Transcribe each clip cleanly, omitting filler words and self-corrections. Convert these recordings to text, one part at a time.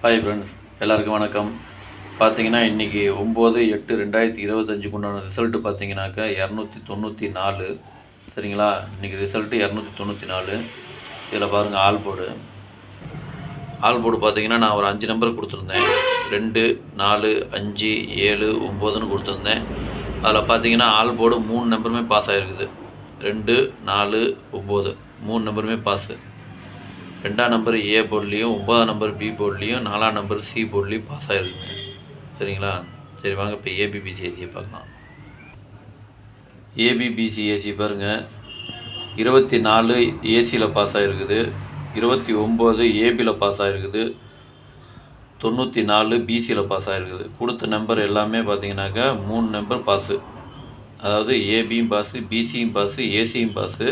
Hi friends, எல்லாருக்கும் வணக்கம். பார்த்தீங்கன்னா இன்றைக்கி 9/8/2025 உண்டான ரிசல்ட்டு பார்த்தீங்கன்னாக்கா 294. சரிங்களா? இன்றைக்கி ரிசல்ட்டு 294. இதில் பாருங்கள் ஆல் போர்டு பார்த்தீங்கன்னா நான் ஒரு 5 நம்பர் கொடுத்துருந்தேன். 2, 4, 5, 7, 9ன்னு கொடுத்துருந்தேன். அதில் பார்த்தீங்கன்னா ஆல் போர்டு 3 நம்பருமே பாஸ் ஆகிருக்குது. 2, 4, 9 3 நம்பருமே பாஸு. 2ஆம் நம்பர் ஏ போர்ட்லேயும், 9ஆம் நம்பர் பி போர்ட்லேயும், 4ஆம் நம்பர் சி போர்ட்லேயும் பாஸ் ஆகிருக்குங்க. சரிங்களா? சரி வாங்க இப்போ ஏபிபிசிஏசியை பார்க்கலாம். ஏபிபிசிஏசி பாருங்கள், 24 ஏசியில் பாஸ் ஆகிருக்குது, 29 ஏபியில் பாஸ் ஆகிருக்குது, 94 பிசியில் பாஸ் ஆகிருக்குது. கொடுத்த நம்பர் எல்லாமே பார்த்தீங்கன்னாக்கா 3 நம்பர் பாஸு. அதாவது ஏபியும் பாஸு, பிசியும் பாஸு, ஏசியும் பாஸு.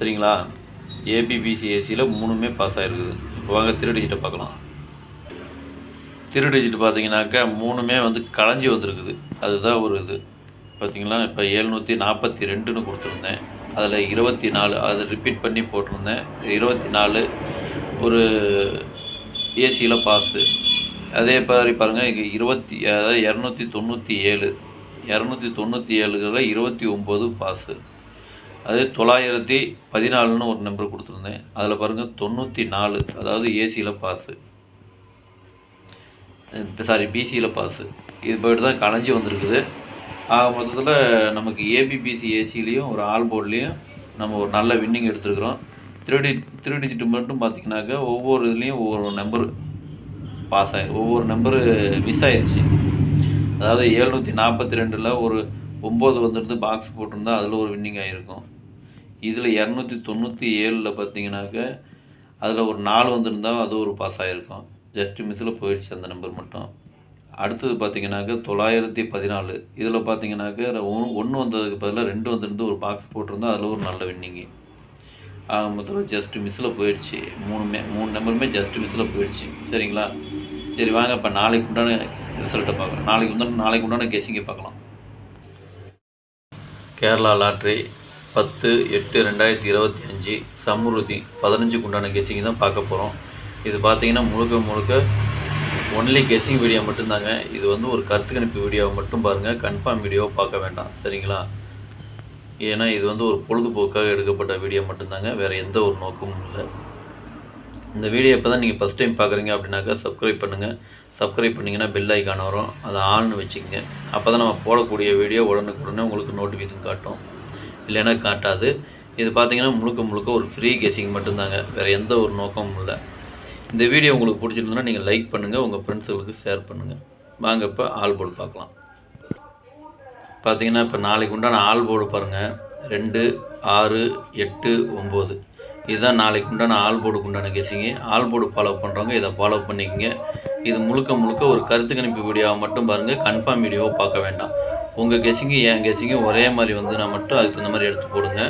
சரிங்களா? ஏபிபிசிஏசியில் 3மே பாஸ் ஆகிருக்குது. இப்போ வாங்க டிஜிட்டை பார்க்கலாம். டிஜிட் பார்த்தீங்கன்னாக்கா 3மே களைஞ்சி வந்திருக்குது. அதுதான் ஒரு இது பார்த்தீங்களா. இப்போ 742ன்னு கொடுத்துருந்தேன். அதில் 24 அதை ரிப்பீட் பண்ணி போட்டிருந்தேன். 24 ஒரு ஏசியில் பாஸு. அதே மாதிரி பாருங்கள், இங்கே 297 297களில் 29 பாஸு. அது 914ன்னு ஒரு நம்பர் கொடுத்துருந்தேன். அதில் பாருங்கள் 94, அதாவது ஏசியில் பாஸு, பிசியில் பாஸு. இது போய்ட்டு தான் களைஞ்சி வந்திருக்குது. ஆக மொத்தத்தில் நமக்கு ஏபிபிசி ஏசிலையும் ஒரு ஆல் போர்ட்லேயும் நம்ம ஒரு நல்ல வின்னிங் எடுத்துருக்குறோம். 3 டிஜிட் மட்டும் பார்த்திங்கனாக்கா ஒவ்வொரு இதுலேயும் ஒவ்வொரு நம்பர் பாஸ் ஆகி ஒவ்வொரு நம்பரு மிஸ் ஆயிடுச்சு. அதாவது 742ல் ஒரு 9 வந்துருந்து பாக்ஸ் போட்டிருந்தா அதில் ஒரு வின்னிங் ஆகிருக்கும். இதில் 297ல் பார்த்தீங்கன்னாக்க அதில் ஒரு 4 வந்திருந்தால் அது ஒரு பாஸ் ஆகிருக்கும். ஜஸ்ட்டு மிஸ்ஸில் போயிடுச்சு அந்த நம்பர் மட்டும். அடுத்தது பார்த்தீங்கன்னாக்க 914. இதில் பார்த்தீங்கன்னாக்க 1 வந்ததுக்கு பதிலாக 2 வந்திருந்து ஒரு பாக்ஸ் போட்டிருந்தா அதில் ஒரு நல்ல வின்னிங்கு. மொத்தம் ஜஸ்ட்டு மிஸ்ஸில் போயிடுச்சு. 3 நம்பருமே ஜஸ்ட்டு மிஸ்ஸில் போயிடுச்சு. சரிங்களா? சரி வாங்க இப்போ நாளைக்கு உண்டான ரிசல்ட்டை பார்க்கலாம். நாளைக்கு உண்டான கெஸ்ஸிங்கை பார்க்கலாம். கேரளா லாட்ரி 10/8/2025 சம்ருதி 15க்கு உண்டான கெஸ்ஸிங் தான் பார்க்க போகிறோம். இது பார்த்தீங்கன்னா முழுக்க ஒன்லி கெஸ்ஸிங் வீடியோ மட்டும்தாங்க. இது ஒரு கருத்து கணிப்பு வீடியோவை மட்டும் பாருங்கள். கன்ஃபார்ம் வீடியோவை பார்க்க வேண்டாம். சரிங்களா? ஏன்னா இது ஒரு பொழுதுபோக்காக எடுக்கப்பட்ட வீடியோ மட்டும்தாங்க, வேறு எந்த ஒரு நோக்கமும் இல்லை. இந்த வீடியோ இப்போ தான் நீங்கள் ஃபஸ்ட் டைம் பார்க்குறீங்க அப்படின்னாக்கா சப்ஸ்கிரைப் பண்ணுங்கள். சப்ஸ்கிரைப் பண்ணிங்கன்னா பெல் ஐக்கான் வரும், அதை ஆன்னு வச்சுக்கோங்க. அப்போ தான் நம்ம போடக்கூடிய வீடியோ உடனுக்குடனே உங்களுக்கு நோட்டிஃபிகேஷன் காட்டும், இல்லைன்னா காட்டாது. இது பார்த்தீங்கன்னா முழுக்க ஒரு ஃப்ரீ கெஸ்ஸிங் மட்டும்தாங்க, வேறு எந்த ஒரு நோக்கமும் இல்லை. இந்த வீடியோ உங்களுக்கு பிடிச்சிருந்ததுன்னா நீங்கள் லைக் பண்ணுங்கள், உங்கள் ஃப்ரெண்ட்ஸுகளுக்கு ஷேர் பண்ணுங்கள். வாங்க இப்போ ஆல் போர்டு பார்க்கலாம். பார்த்தீங்கன்னா இப்போ நாளைக்கு உண்டான ஆல் போர்டு பாருங்கள். 2, 6, 8, 9 இதுதான் நாளைக்கு உண்டான ஆல் போர்டுக்கு உண்டான கெஸ்ஸிங்கு. ஆல் போர்டு ஃபாலோ பண்ணுறவங்க இதை ஃபாலோ பண்ணிக்கோங்க. இது முழுக்க ஒரு கருத்து கணிப்பு வீடியோவை மட்டும் பாருங்கள். கன்ஃபார்ம் வீடியோவை பார்க்க வேண்டாம். உங்கள் கெஸ்ஸிங்கு என் கெஸ்ஸிங்கும் ஒரே மாதிரி நான் மட்டும் அதுக்கு தகுந்த மாதிரி எடுத்து போடுங்க.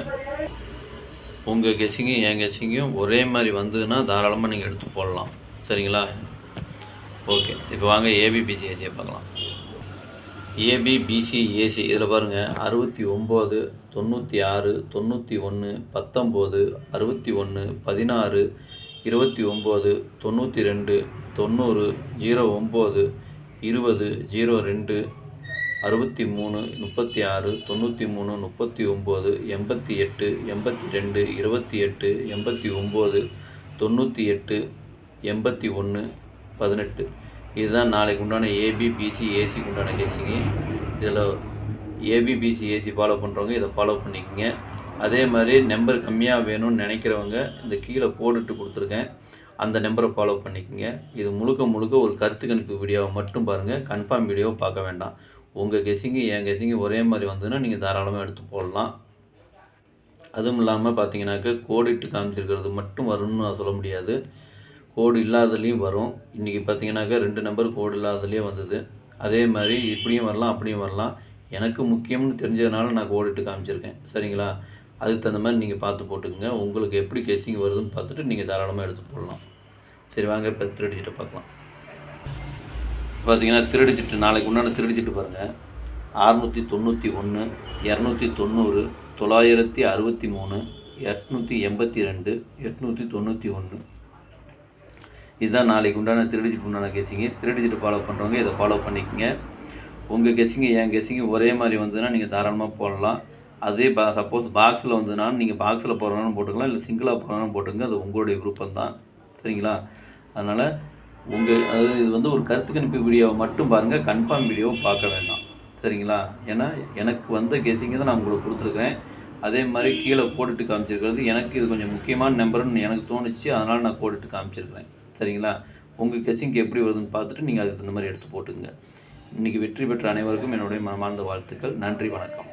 உங்கள் கெஸ்ஸிங்கும் என் கெஸ்ஸிங்கும் ஒரே மாதிரி வந்ததுன்னா தாராளமாக நீங்கள் எடுத்து போடலாம். சரிங்களா? ஓகே, இப்போ வாங்க ஏபிபிசிஏசியை பார்க்கலாம். ஏபிபிசிஏசி இதில் பாருங்கள் 69, 96, 91, 19, 61, 16, 29, 92, 90, 09, 20, 02, 63, 36, 93, 39, 88, 82, 28, 89, 98, 81, 18 இதுதான் நாளைக்கு உண்டான ஏபிபிசிஏசிக்கு உண்டான கெஸ்ஸிங்கு. இதில் ஏபிபிசிஏசி ஃபாலோ பண்ணுறவங்க இதை ஃபாலோ பண்ணிக்கோங்க. அதே மாதிரி நம்பர் கம்மியாக வேணும்னு நினைக்கிறவங்க இந்த கீழே போட்டுட்டு கொடுத்துருக்கேன், அந்த நம்பரை ஃபாலோ பண்ணிக்கோங்க. இது முழுக்க ஒரு கருத்து கணிப்பு வீடியோவை மட்டும் பாருங்கள். கன்ஃபார்ம் வீடியோவை பார்க்க வேண்டாம். உங்கள் கெஸ்ஸிங்கு என் கெஸ்ஸிங்கு ஒரே மாதிரி வந்ததுன்னா நீங்கள் தாராளமாக எடுத்து போடலாம். அதுவும் இல்லாமல் பார்த்தீங்கன்னாக்க கோடிட்டு காமிச்சிருக்கிறது மட்டும் வரும்னு நான் சொல்ல முடியாது, கோடு இல்லாததுலேயும் வரும். இன்றைக்கி பார்த்தீங்கன்னாக்கா 2 நம்பர் கோடு இல்லாததுலேயே வந்தது. அதே மாதிரி இப்படியும் வரலாம், அப்படியும் வரலாம். எனக்கு முக்கியம்னு தெரிஞ்சதுனால நான் கோடிட்டு காமிச்சிருக்கேன். சரிங்களா? அதுக்கு தகுந்த மாதிரி நீங்கள் பார்த்து போட்டுக்கோங்க. உங்களுக்கு எப்படி கெஸ்ஸிங் வருதுன்னு பார்த்துட்டு நீங்கள் தாராளமாக எடுத்து போடலாம். சரி வாங்க இப்போ 3 டிஜிட்டை பார்க்கலாம். பார்த்தீங்கன்னா 3 டிஜிட் நாளைக்கு உண்டான 3 டிஜிட் பாருங்கள். 691, 290, 963, 882, 891 இதுதான் நாளைக்கு உண்டான திருடிஜிட் உண்டான கெஸ்ஸிங்கு. திருடிஜிட் ஃபாலோ பண்ணுறவங்க இதை ஃபாலோ பண்ணிக்கங்க. உங்கள் கெஸ்ஸிங்கு என் கெஸ்ஸிங்கு ஒரே மாதிரி வந்ததுன்னா நீங்கள் தாராளமாக போடலாம். அதே சப்போஸ் பாக்ஸில் வந்ததுனாலும் நீங்கள் பாக்ஸில் போடுறனாலும் போட்டுக்கலாம், இல்லை சிங்கிளாக போடுறனாலும் போட்டுங்க. அது உங்களுடைய விருப்பம் தான். சரிங்களா? அதனால் அதாவது இது வந்து ஒரு கருத்து கணிப்பு வீடியோவை மட்டும் பாருங்கள், கன்ஃபார்ம் வீடியோவை பார்க்க வேண்டாம். சரிங்களா? ஏன்னா எனக்கு வந்த கெஸ்ஸிங்கை தான் நான் உங்களுக்கு கொடுத்துருக்கேன். அதே மாதிரி கீழே போட்டுட்டு காமிச்சிருக்கிறது எனக்கு இது கொஞ்சம் முக்கியமான நம்பர்னு எனக்கு தோணுச்சு, அதனால் நான் போட்டுட்டு காமிச்சிருக்கிறேன். சரிங்களா? உங்கள் கெஸ்ஸிங்க்கு எப்படி வருதுன்னு பார்த்துட்டு நீங்கள் அதுக்கு தகுந்த மாதிரி எடுத்து போட்டுங்க. இன்றைக்கி வெற்றி பெற்ற அனைவருக்கும் என்னுடைய மனமார்ந்த வாழ்த்துக்கள். நன்றி, வணக்கம்.